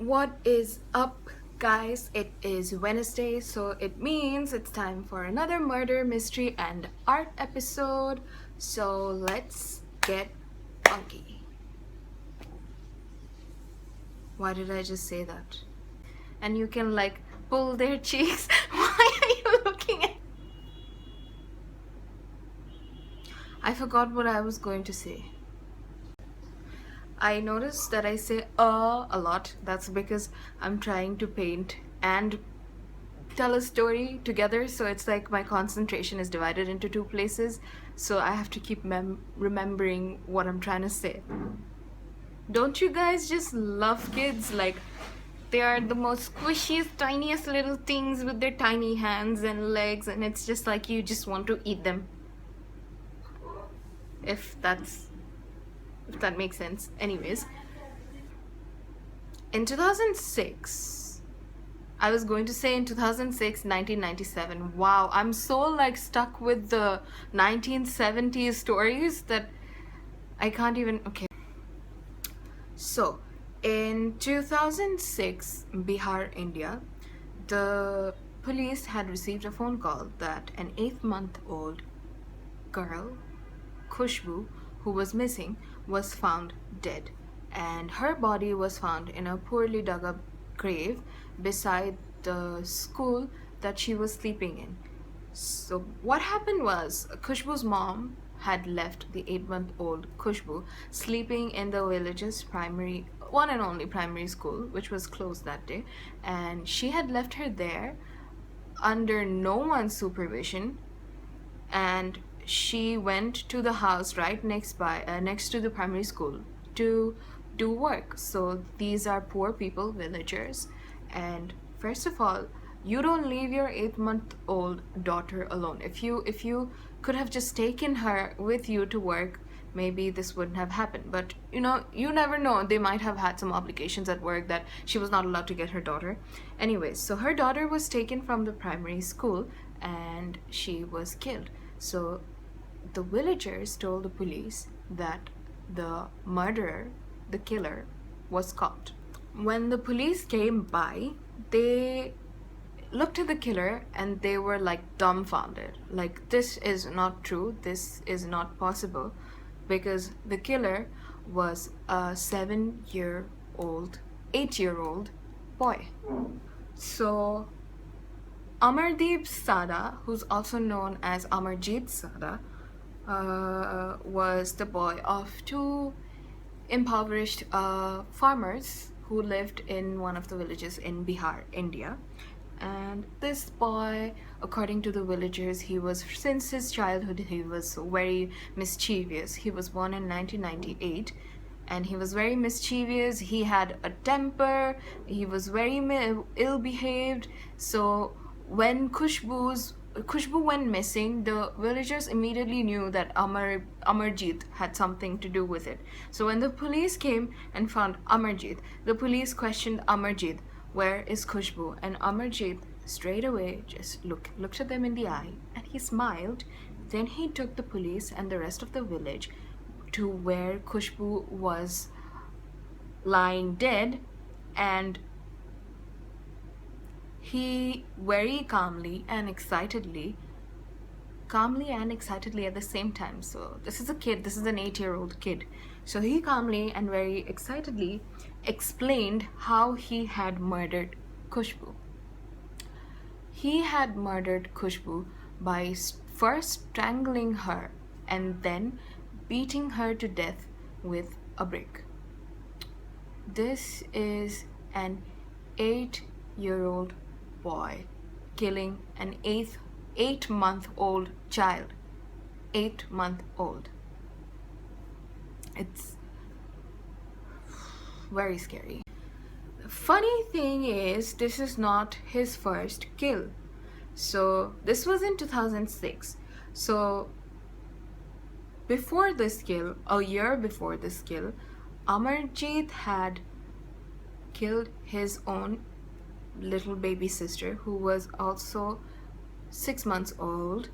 What is up, guys? It is Wednesday, so it means it's time for another murder, mystery, and art episode. So let's get funky. Why did I just say that? And you can like pull their cheeks. Why are you looking at? I forgot what I was going to say. I noticed that I say a lot. That's because I'm trying to paint and tell a story together, so it's like my concentration is divided into two places, so I have to keep remembering what I'm trying to say. Don't you guys just love kids? Like, they are the most squishiest, tiniest little things with their tiny hands and legs, and it's just like you just want to eat them. If that makes sense. Anyways, in 2006, I was going to say in 2006, 1997. Wow, I'm so like stuck with the 1970s stories that I can't even. Okay. So, in 2006, Bihar, India, the police had received a phone call that an 8-month-old girl, Khushbu, who was missing, was found dead, and her body was found in a poorly dug up grave beside the school that she was sleeping in. So what happened was Khushbu's mom had left the 8-month-old Khushbu sleeping in the village's one and only primary school, which was closed that day, and she had left her there under no one's supervision, and she went to the house right next to the primary school to do work. So these are poor people, villagers, and first of all, you don't leave your 8-month-old daughter alone. If you could have just taken her with you to work, maybe this wouldn't have happened. But you never know, they might have had some obligations at work that she was not allowed to get her daughter. Anyways, so her daughter was taken from the primary school and she was killed. So the villagers told the police that the murderer, the killer, was caught. When the police came by, they looked at the killer and they were like dumbfounded. Like, this is not true, this is not possible, because the killer was a 8-year-old boy. So Amardeep Sada, who's also known as Amarjeet Sada, was the boy of two impoverished farmers who lived in one of the villages in Bihar, India. And this boy, according to the villagers, since his childhood, he was very mischievous. He was born in 1998, and he was very mischievous. He had a temper. He was very ill-behaved. So when Khushbu went missing, the villagers immediately knew that Amarjeet had something to do with it. So when the police came and found Amarjeet, the police questioned Amarjeet, "Where is Khushbu?" And Amarjeet straight away just looked at them in the eye and he smiled. Then he took the police and the rest of the village to where Khushbu was lying dead, and he very calmly and excitedly at the same time. So this is an 8-year-old kid. So he calmly and very excitedly explained how he had murdered Khushbu. He had murdered Khushbu by first strangling her and then beating her to death with a brick. This is an 8-year-old boy killing an 8-month-old child. 8-month-old. It's very scary. The funny thing is, this is not his first kill. So this was in 2006. So before this kill, a year before this kill, Amarjeet had killed his own little baby sister, who was also 6 months old,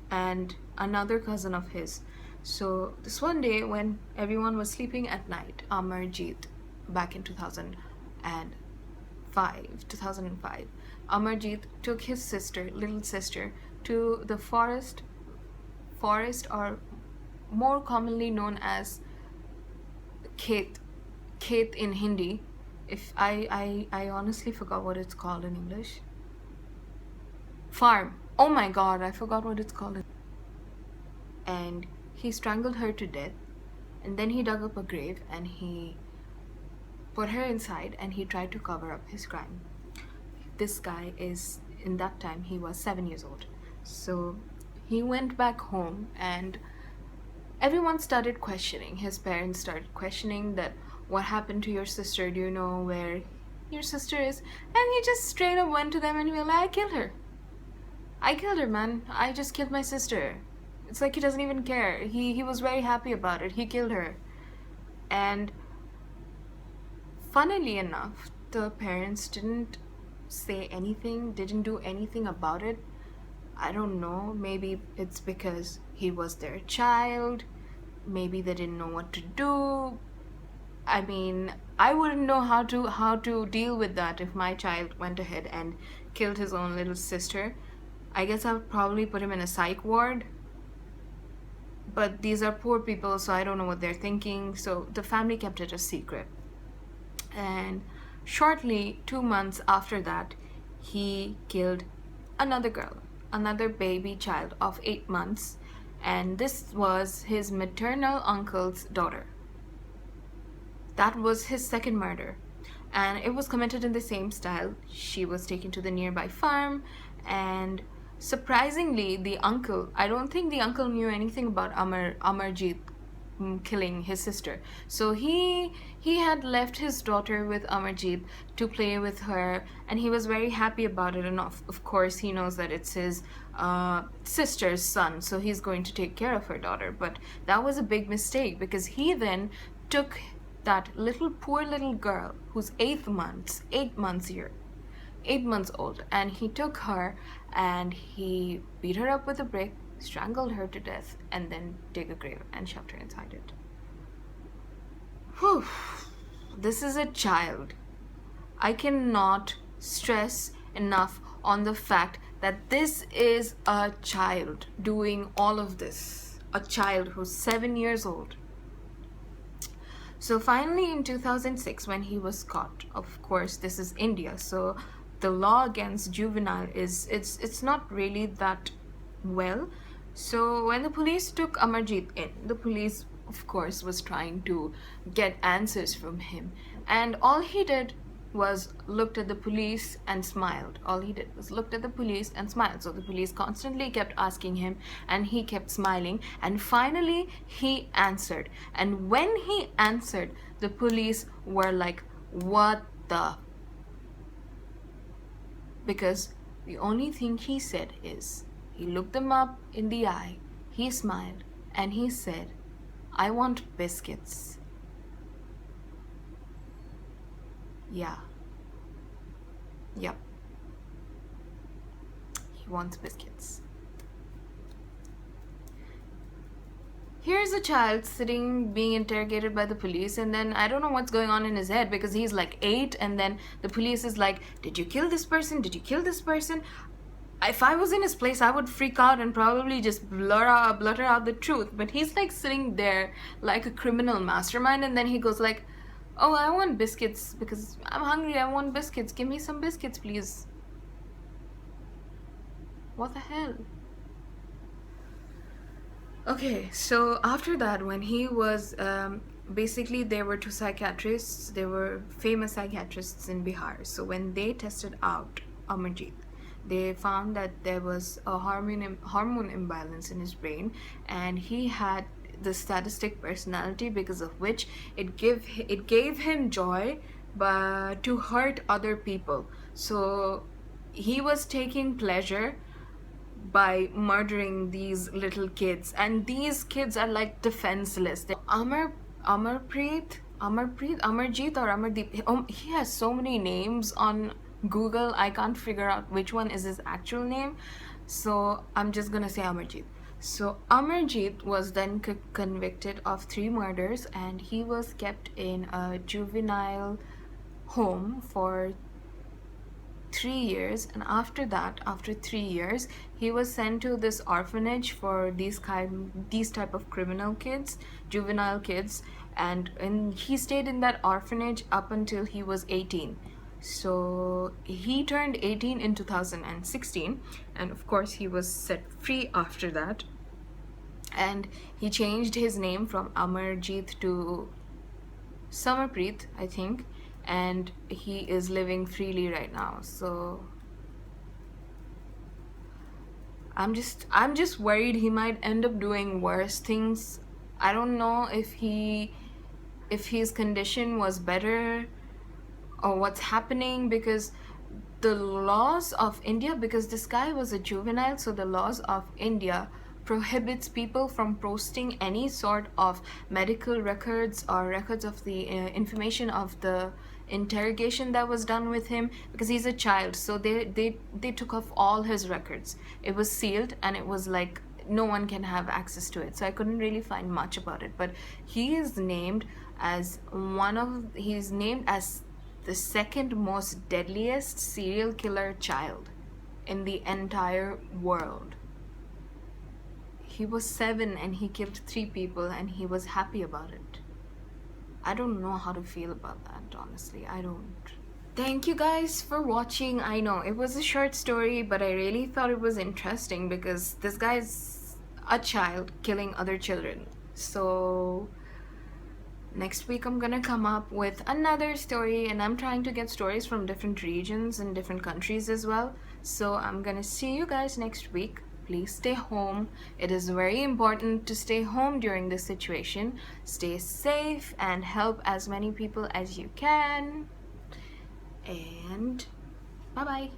and another cousin of his. So this one day when everyone was sleeping at night, Amarjeet, back in 2000, 2005, Amarjeet took his little sister, to the forest, or more commonly known as Khet, in Hindi. If I honestly forgot what it's called in English. Farm. Oh my god, I forgot what it's called. And he strangled her to death, and then he dug up a grave and he put her inside, and he tried to cover up his crime. This guy is, in that time, he was 7 years old. So he went back home, and everyone started questioning. His parents started questioning that, what happened to your sister? Do you know where your sister is? And he just straight up went to them and he was like, I killed her. I killed her, man. I just killed my sister. It's like he doesn't even care. He was very happy about it. He killed her. And funnily enough, the parents didn't say anything, didn't do anything about it. I don't know, maybe it's because he was their child, maybe they didn't know what to do. I mean, I wouldn't know how to deal with that if my child went ahead and killed his own little sister. I guess I would probably put him in a psych ward. But these are poor people, so I don't know what they're thinking. So the family kept it a secret. And shortly, 2 months after that, he killed another girl, another baby child of 8 months. And this was his maternal uncle's daughter. That was his second murder. And it was committed in the same style. She was taken to the nearby farm, and surprisingly, the uncle, I don't think the uncle knew anything about Amarjeet killing his sister. So he had left his daughter with Amarjeet to play with her, and he was very happy about it. And of course, he knows that it's his sister's son, so he's going to take care of her daughter. But that was a big mistake, because he then took that poor little girl who's 8 months old, and he took her and he beat her up with a brick, strangled her to death, and then dug a grave and shoved her inside it. Whew. This is a child. I cannot stress enough on the fact that this is a child doing all of this. A child who's 7 years old. So finally in 2006, when he was caught, of course this is India, so the law against juvenile it's not really that well. So when the police took Amarjeet in, the police of course was trying to get answers from him, and all he did was looked at the police and smiled. All he did was looked at the police and smiled. So the police constantly kept asking him, and he kept smiling, and finally he answered. And when he answered, the police were like, what the? Because the only thing he said is, he looked them up in the eye, he smiled, and he said, I want biscuits. Yeah. Yep. He wants biscuits. Here's a child sitting, being interrogated by the police, and then I don't know what's going on in his head, because he's like 8, and then the police is like, did you kill this person? Did you kill this person? If I was in his place, I would freak out and probably just blutter out the truth. But he's like sitting there like a criminal mastermind, and then he goes like, oh, I want biscuits because I'm hungry. I want biscuits. Give me some biscuits, please. What the hell? Okay, so after that, when he was basically, there were 2 psychiatrists. They were famous psychiatrists in Bihar. So when they tested out Amarjeet, they found that there was a hormone imbalance in his brain, and he had the sadistic personality, because of which it gave him joy but to hurt other people. So he was taking pleasure by murdering these little kids, and these kids are like defenseless. Amarjeet or Amardeep. He has so many names on Google, I can't figure out which one is his actual name, so I'm just gonna say Amarjeet. So Amarjeet was then convicted of 3 murders, and he was kept in a juvenile home for 3 years, and after that, after 3 years, he was sent to this orphanage for these type of criminal kids, juvenile kids, and he stayed in that orphanage up until he was 18. So he turned 18 in 2016, and of course he was set free after that, and he changed his name from Amarjeet to Samarpreet, I think, and he is living freely right now. So I'm just worried he might end up doing worse things. I don't know if his condition was better or what's happening, because the laws of India, because this guy was a juvenile, so the laws of India prohibits people from posting any sort of medical records or records of the information of the interrogation that was done with him, because he's a child. So they took off all his records. It was sealed, and it was like no one can have access to it. So I couldn't really find much about it, but he's named as the second most deadliest serial killer child in the entire world. He was 7 and he killed 3 people, and he was happy about it. I don't know how to feel about that, honestly. I don't. Thank you guys for watching. I know it was a short story, but I really thought it was interesting because this guy's a child killing other children. So next week I'm gonna come up with another story, and I'm trying to get stories from different regions and different countries as well. So I'm gonna see you guys next week. Please stay home. It is very important to stay home during this situation. Stay safe and help as many people as you can. And bye-bye.